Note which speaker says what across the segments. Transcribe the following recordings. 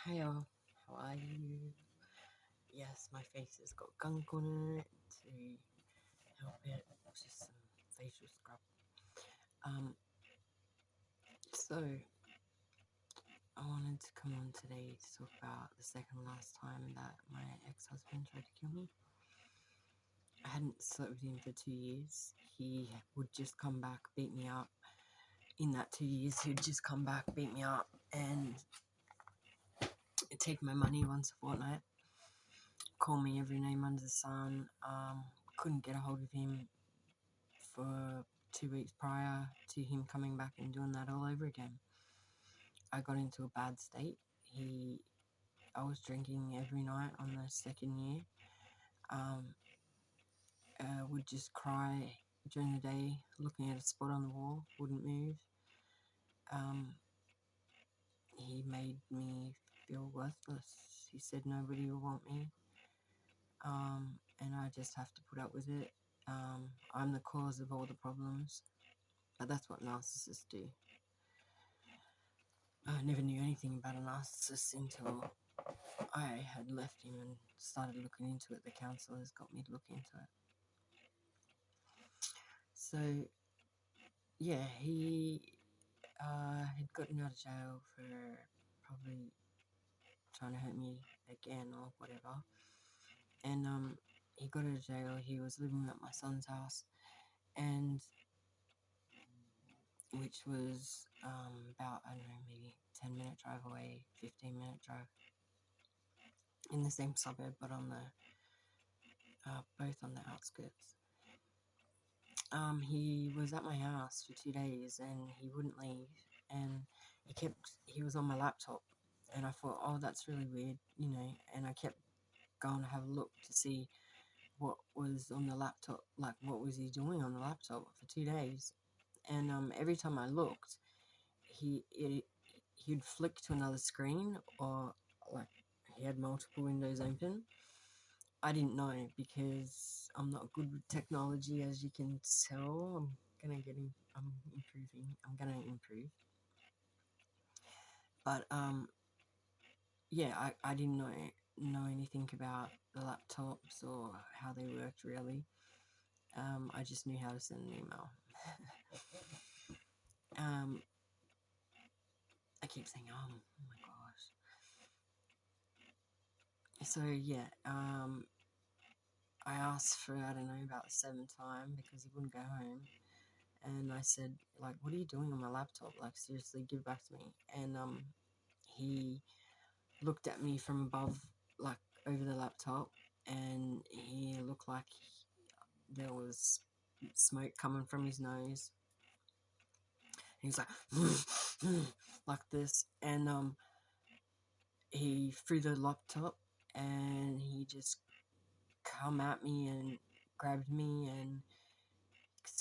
Speaker 1: Hey y'all, how are you? Yes, my face has got gunk on it to help it. It's just some facial scrub. So I wanted to come on today to talk about the second last time that my ex-husband tried to kill me. I hadn't slept with him for 2 years. He would just come back, beat me up. In that 2 years, he'd just come back, beat me up, and take my money once a fortnight. Call me every name under the sun. Couldn't get a hold of him for 2 weeks prior to him coming back and doing that all over again. I got into a bad state. I was drinking every night on the second year. Would just cry during the day, looking at a spot on the wall, wouldn't move. He made me feel worthless. He said nobody will want me, and I just have to put up with it. I'm the cause of all the problems, but that's what narcissists do. I never knew anything about a narcissist until I had left him and started looking into it. The counsellors got me to look into it. So, yeah, he had gotten out of jail for probably trying to hurt me again or whatever. And he got out of jail. He was living at my son's house, and which was about, I don't know, maybe 10-minute drive away, 15-minute drive, in the same suburb, but on the both on the outskirts. He was at my house for 2 days and he wouldn't leave, and he was on my laptop, and I thought, oh, that's really weird, and I kept going to have a look to see what was on the laptop, like what was he doing on the laptop for 2 days. And every time I looked, he'd flick to another screen, or like he had multiple windows open. I didn't know because I'm not good with technology, as you can tell. I'm improving. I'm gonna improve. But yeah, I didn't know anything about the laptops or how they worked really. I just knew how to send an email. I keep saying, oh my gosh. So yeah, I asked for, I don't know, about the 7th time because he wouldn't go home. And I said, like, what are you doing on my laptop? Like, seriously, give it back to me. And he looked at me from above, like, over the laptop, and he looked like there was smoke coming from his nose. He was like, like this. And he threw the laptop, and he just come at me and grabbed me and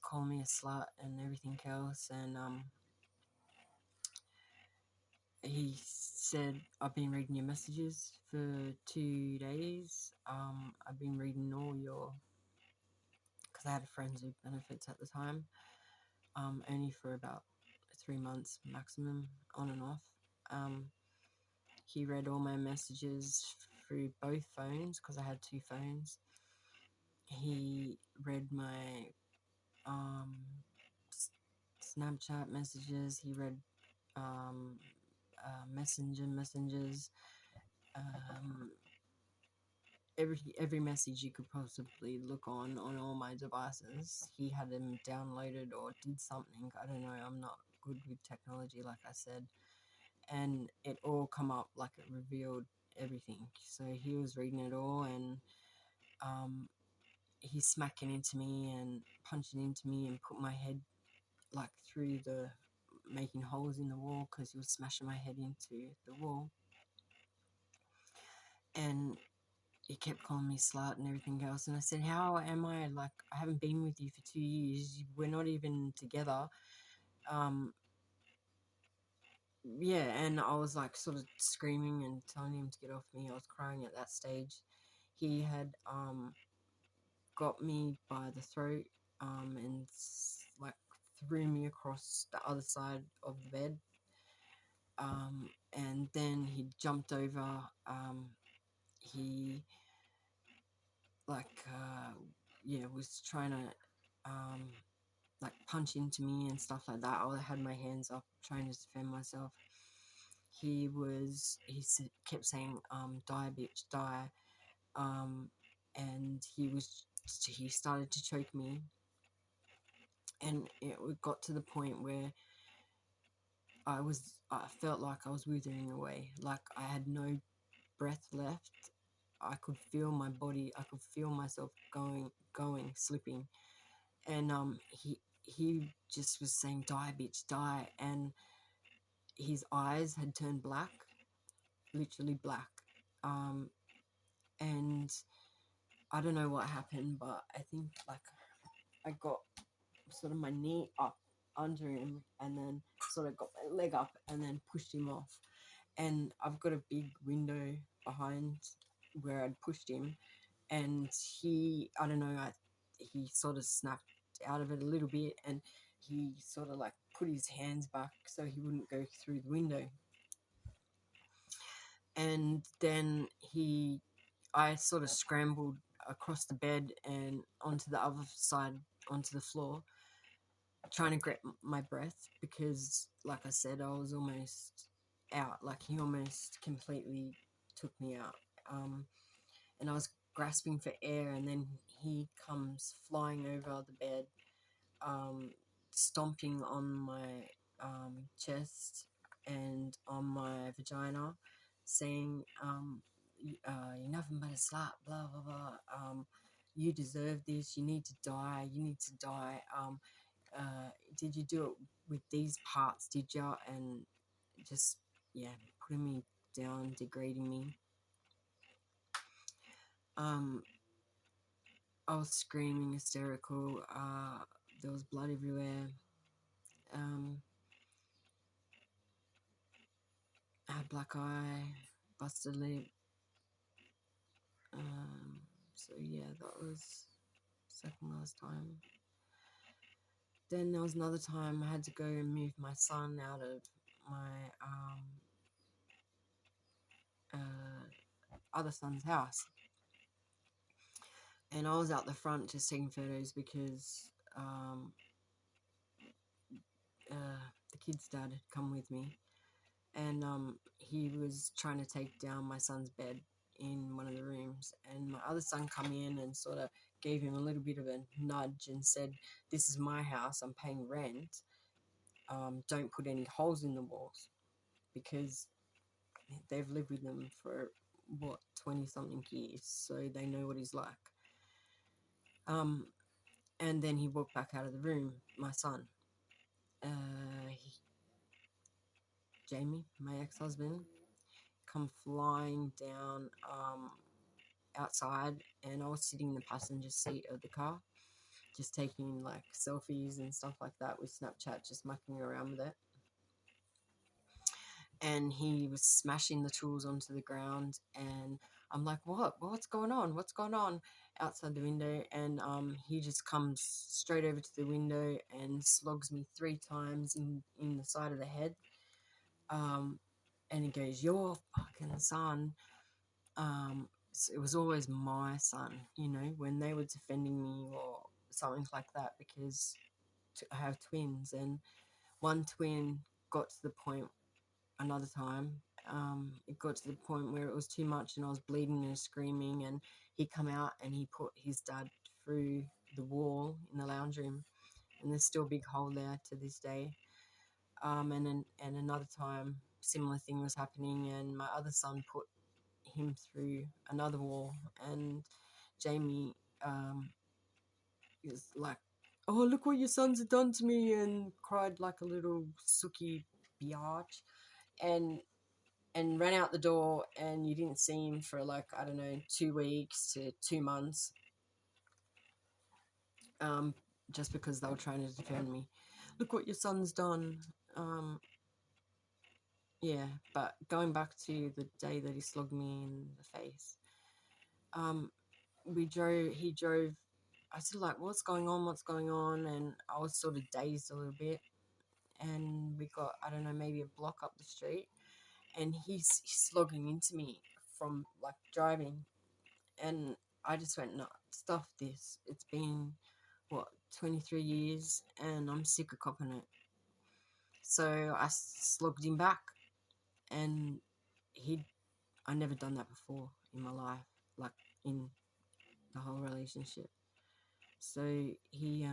Speaker 1: called me a slut and everything else. And he said, I've been reading your messages for 2 days. I've been reading all your, because I had a friends with benefits at the time, only for about 3 months maximum, on and off. He read all my messages through both phones, because I had 2 phones. He read my Snapchat messages. He read messengers, every message you could possibly look on all my devices. He had them downloaded or did something. I don't know. I'm not good with technology, like I said. And it all come up, like it revealed everything. So he was reading it all, and he's smacking into me and punching into me and put my head like through making holes in the wall, because he was smashing my head into the wall. And he kept calling me slut and everything else. And I said, how am I? Like, I haven't been with you for 2 years. We're not even together. Yeah, and I was like sort of screaming and telling him to get off me. I was crying at that stage. He had got me by the throat and like threw me across the other side of the bed. And then he jumped over. He was trying to like punch into me and stuff like that. I had my hands up trying to defend myself. Kept saying, die bitch, die. And he started to choke me, and it got to the point where I felt like I was withering away, like I had no breath left. I could feel my body, I could feel myself going, slipping. And he just was saying, die bitch, die. And his eyes had turned black, literally black. And I don't know what happened, but I think like I got sort of my knee up under him, and then sort of got my leg up and then pushed him off. And I've got a big window behind where I'd pushed him, and he sort of snapped out of it a little bit, and he sort of like put his hands back so he wouldn't go through the window. And then I sort of scrambled across the bed and onto the other side, onto the floor, trying to grab my breath, because like I said, I was almost out. Like he almost completely took me out. And I was grasping for air, and then he comes flying over the bed, stomping on my chest and on my vagina, saying, you're nothing but a slut, blah, blah, blah. You deserve this. You need to die. You need to die. Did you do it with these parts, did you? And just, yeah, putting me down, degrading me. I was screaming, hysterical. There was blood everywhere. I had black eye, busted lip. So yeah, that was second last time. Then there was another time I had to go and move my son out of my other son's house. And I was out the front just taking photos because the kid's dad had come with me, and he was trying to take down my son's bed in one of the rooms, and my other son come in and sort of gave him a little bit of a nudge and said, this is my house, I'm paying rent, don't put any holes in the walls, because they've lived with them for 20 something years, so they know what he's like. And then he walked back out of the room, my son. Jamie, my ex-husband, come flying down outside, and I was sitting in the passenger seat of the car, just taking like selfies and stuff like that with Snapchat, just mucking around with it. And he was smashing the tools onto the ground, and I'm like, what's going on, outside the window. And he just comes straight over to the window and slogs me 3 times in the side of the head. And he goes, your fucking son. So it was always my son, when they were defending me or something like that, because I have twins, and one twin got to the point another time, it got to the point where it was too much and I was bleeding and screaming, and he come out and he put his dad through the wall in the lounge room, and there's still a big hole there to this day. And another time, similar thing was happening, and my other son put him through another wall, and Jamie is like, oh, look what your sons have done to me, and cried like a little sooky biatch, and ran out the door, and you didn't see him for like, I don't know, 2 weeks to 2 months, just because they were trying to defend me. Look what your son's done. Yeah, but going back to the day that he slogged me in the face, he drove, I said like, what's going on, and I was sort of dazed a little bit, and we got, I don't know, maybe a block up the street, and he's slogging into me from like driving, and I just went, nah, stuff this. It's been what, 23 years, and I'm sick of copping it. So I slogged him back, and he I never done that before in my life, like in the whole relationship. So he's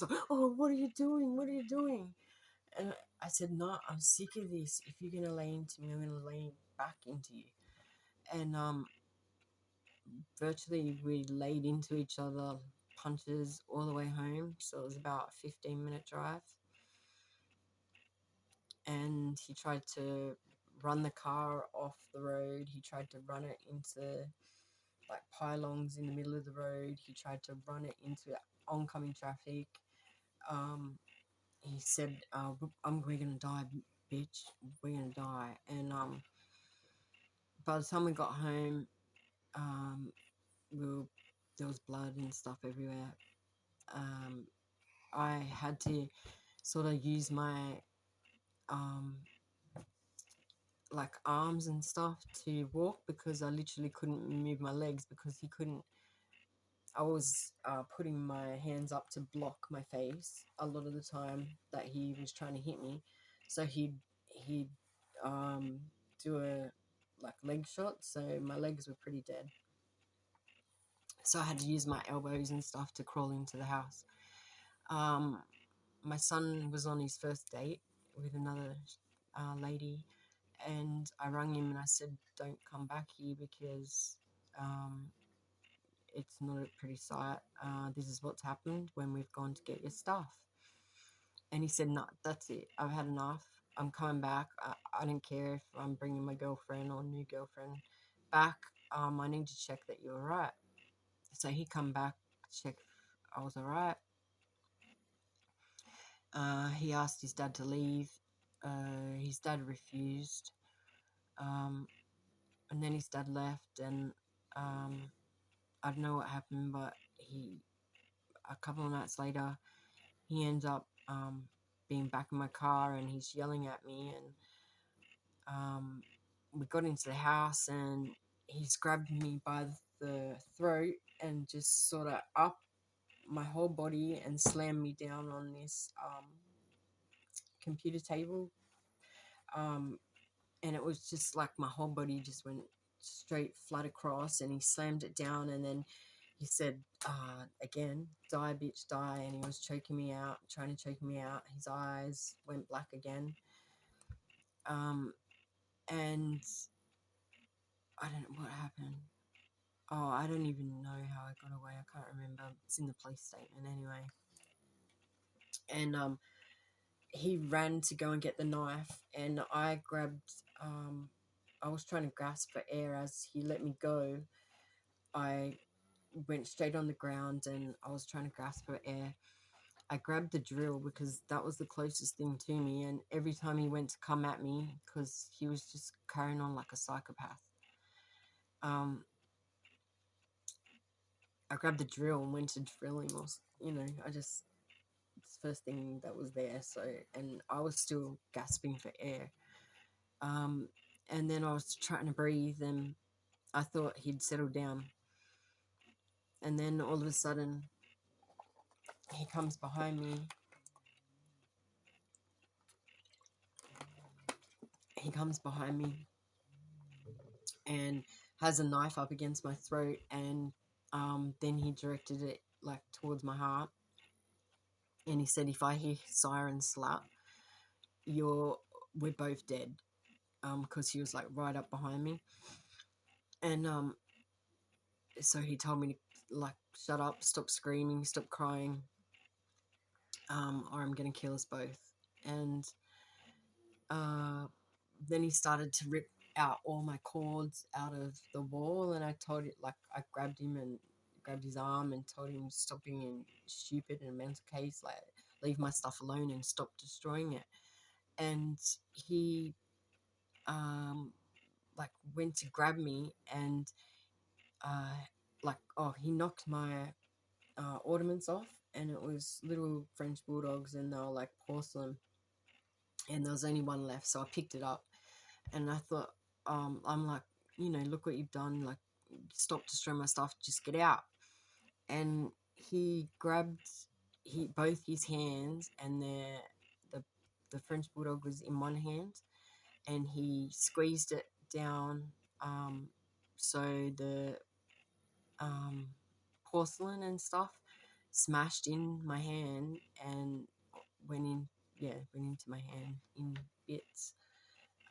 Speaker 1: like, oh, what are you doing? What are you doing? And I said, no, I'm sick of this. If you're gonna lay into me, I'm gonna lay back into you. And virtually we laid into each other, punches all the way home. So it was about a 15-minute drive. And he tried to run the car off the road. He tried to run it into like pylons in the middle of the road. He tried to run it into oncoming traffic. He said, we're gonna die, bitch. We're gonna die. And by the time we got home, um, there was blood and stuff everywhere. I had to sort of use my like arms and stuff to walk, because I literally couldn't move my legs, because he couldn't. I was putting my hands up to block my face a lot of the time that he was trying to hit me. So he'd do a like leg shot, so my legs were pretty dead. So I had to use my elbows and stuff to crawl into the house. My son was on his first date with another lady, and I rang him and I said, don't come back here, because it's not a pretty sight. This is what's happened when we've gone to get your stuff. And he said, no, that's it. I've had enough. I'm coming back. I don't care if I'm bringing my girlfriend or new girlfriend back. I need to check that you're all right. So he come back, check if I was all right. He asked his dad to leave. His dad refused. And then his dad left, and I don't know what happened, but a couple of nights later, he ends up being back in my car, and he's yelling at me, and we got into the house, and he's grabbed me by the throat and just sort of up my whole body and slammed me down on this computer table, and it was just like my whole body just went straight flat across, and he slammed it down, and then he said, again, die, bitch, die. And he was choking me out, trying to choke me out. His eyes went black again. And I don't know what happened. Oh, I don't even know how I got away. I can't remember. It's in the police statement anyway. And he ran to go and get the knife, and I grabbed, I was trying to grasp for air. As he let me go, I went straight on the ground, and I was trying to grasp for air. I grabbed the drill because that was the closest thing to me, and every time he went to come at me, because he was just carrying on like a psychopath, I grabbed the drill and went to drill him, or it's the first thing that was there. So, and I was still gasping for air, and then I was trying to breathe, and I thought he'd settled down, and then all of a sudden he comes behind me. And has a knife up against my throat, and then he directed it like towards my heart, and he said, if I hear siren slap, we're both dead, because he was like right up behind me. And so he told me to like shut up, stop screaming, stop crying, or I'm gonna kill us both. And then he started to rip out all my cords out of the wall, and I told it, like, I grabbed him and grabbed his arm and told him, stop being stupid in a mental case, like, leave my stuff alone and stop destroying it. And he like went to grab me, and he knocked my ornaments off, and it was little French bulldogs, and they were like porcelain, and there was only one left, so I picked it up, And I thought, I'm like, you know, look what you've done, like, stop destroying my stuff, just get out. And he grabbed both his hands, and the the French bulldog was in one hand, and he squeezed it down, so the um, porcelain and stuff smashed in my hand and went in, yeah, went into my hand in bits.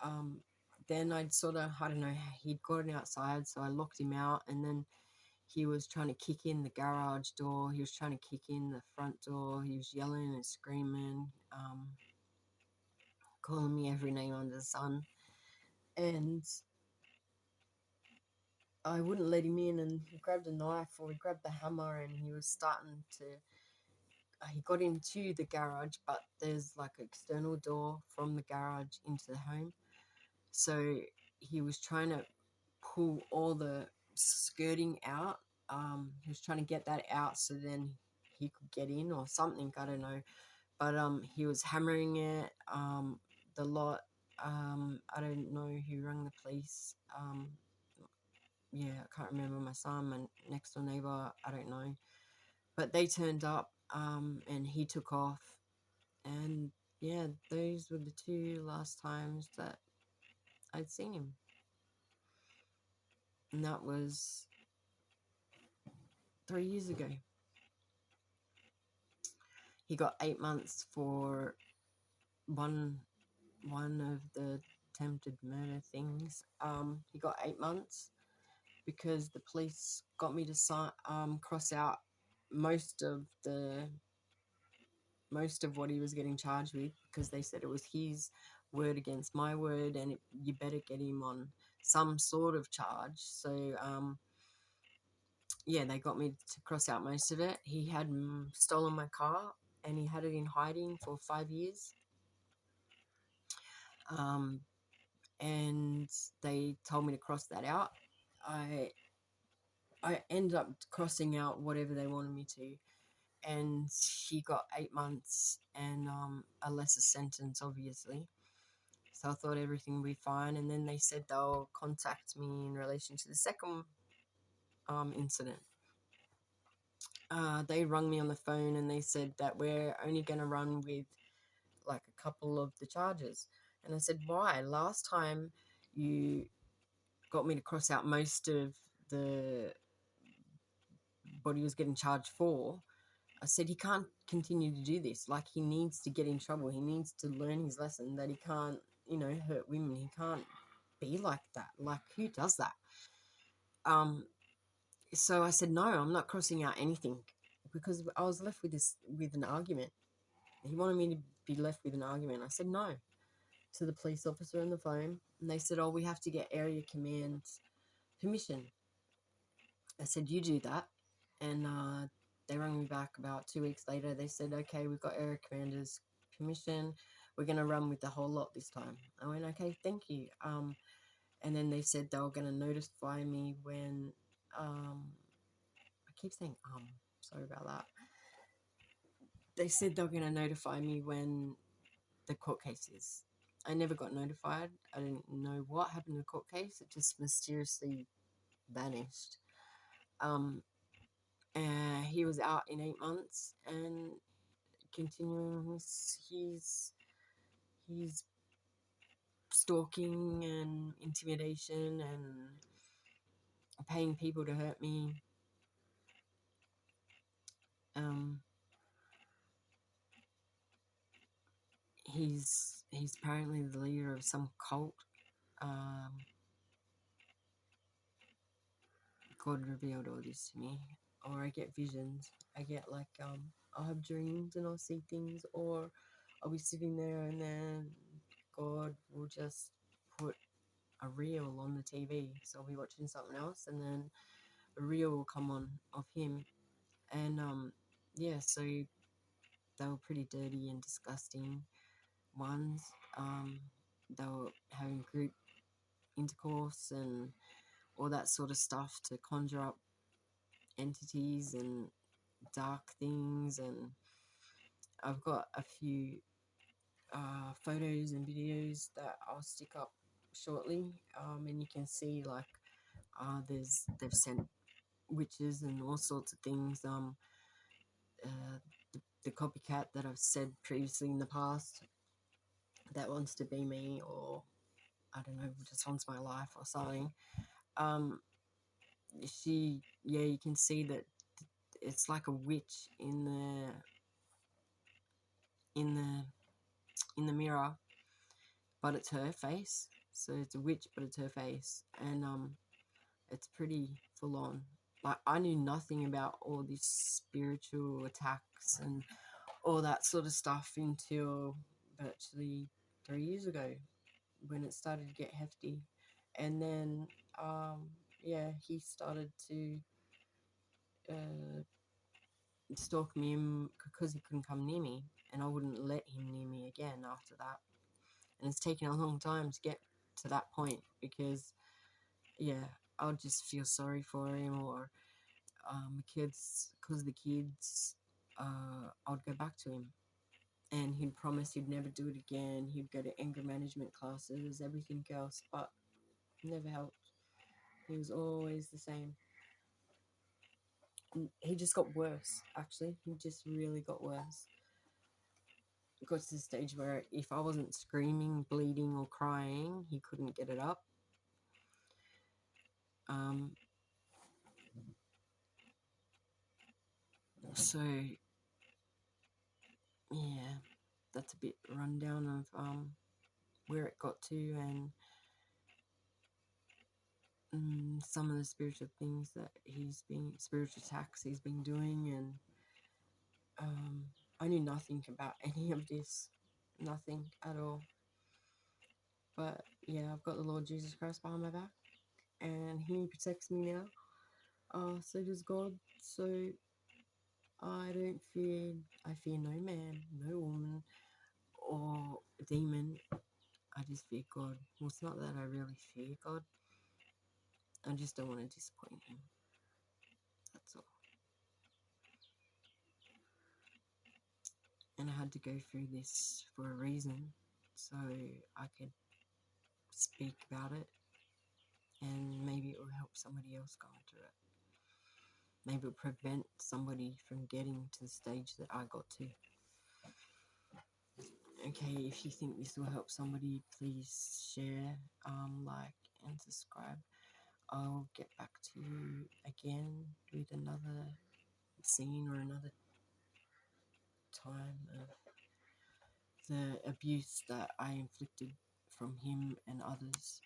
Speaker 1: Um, then I'd sort of, I don't know, he'd gotten outside, so I locked him out, and then he was trying to kick in the garage door. He was trying to kick in the front door. He was yelling and screaming, calling me every name under the sun. And I wouldn't let him in, and he grabbed a knife, or he grabbed the hammer, and he was starting to, he got into the garage, but there's like an external door from the garage into the home. So he was trying to pull all the skirting out. He was trying to get that out so then he could get in or something. I don't know. But he was hammering it. The lot. I don't know who rang the police. Yeah, I can't remember. My son, my next door neighbor. I don't know. But they turned up. And he took off. And yeah, those were the two last times that I'd seen him. And that was 3 years ago. He got 8 months for one of the attempted murder things. He got 8 months because the police got me to cross out most of what he was getting charged with, because they said it was his word against my word, and you better get him on some sort of charge. So yeah, they got me to cross out most of it. He had stolen my car, and he had it in hiding for 5 years. And they told me to cross that out. I ended up crossing out whatever they wanted me to, and he got 8 months and a lesser sentence, obviously. So I thought everything would be fine, and then they said they'll contact me in relation to the second incident. They rung me on the phone, and they said that we're only going to run with like a couple of the charges. And I said, why? Last time you got me to cross out most of the what he was getting charged for. I said he can't continue to do this. Like, he needs to get in trouble. He needs to learn his lesson that he can't, hurt women. He can't be like that. Like, who does that? So I said, no, I'm not crossing out anything, because I was left with an argument. He wanted me to be left with an argument. I said no to the police officer on the phone, and they said, oh, we have to get area command permission. I said, you do that. And they rang me back about 2 weeks later. They said, okay, we've got area commander's permission. We're going to run with the whole lot this time. I went, okay, thank you. And then they said they were going to notify me when, I keep saying, sorry about that. They said they were going to notify me when the court case is. I never got notified. I didn't know what happened to the court case. It just mysteriously vanished. He was out in 8 months and continuing his stalking and intimidation and paying people to hurt me. He's apparently the leader of some cult. God revealed all this to me. Or I get visions. I get like I'll have dreams and I'll see things, or I'll be sitting there and then God will just put a reel on the TV. So I'll be watching something else, and then a reel will come on of him. And yeah, so they were pretty dirty and disgusting ones. They were having group intercourse and all that sort of stuff to conjure up entities and dark things. And I've got a few photos and videos that I'll stick up shortly, and you can see like they've sent witches and all sorts of things. Uh, the copycat that I've said previously in the past that wants to be me, or I don't know, just wants my life or something. Yeah, you can see that it's like a witch in the in the mirror, but it's her face. So it's a witch, but it's her face, and it's pretty full on. Like, I knew nothing about all these spiritual attacks and all that sort of stuff until virtually 3 years ago, when it started to get hefty. And then yeah, he started to uh, stalk me because he couldn't come near me, and I wouldn't let him near me again after that. And it's taken a long time to get to that point, because yeah, I would just feel sorry for him, or kids, because the kids, I would go back to him, and he'd promise he'd never do it again. He'd go to anger management classes, everything else, but never helped. He was always the same. He just got worse, actually. He just really got worse. It got to the stage where if I wasn't screaming, bleeding, or crying, he couldn't get it up. So yeah, that's a bit rundown of where it got to, and some of the spiritual things that spiritual attacks he's been doing. And I knew nothing about any of this, nothing at all. But yeah, I've got the Lord Jesus Christ behind my back, and he protects me now. So does God. So I fear no man, no woman, or demon. I just fear God. Well, it's not that I really fear God, I just don't want to disappoint him. That's all. And I had to go through this for a reason, so I could speak about it, and maybe it will help somebody else going through it. Maybe it'll prevent somebody from getting to the stage that I got to. Okay, if you think this will help somebody, please share, like, and subscribe. I'll get back to you again with another scene or another time of the abuse that I inflicted from him and others.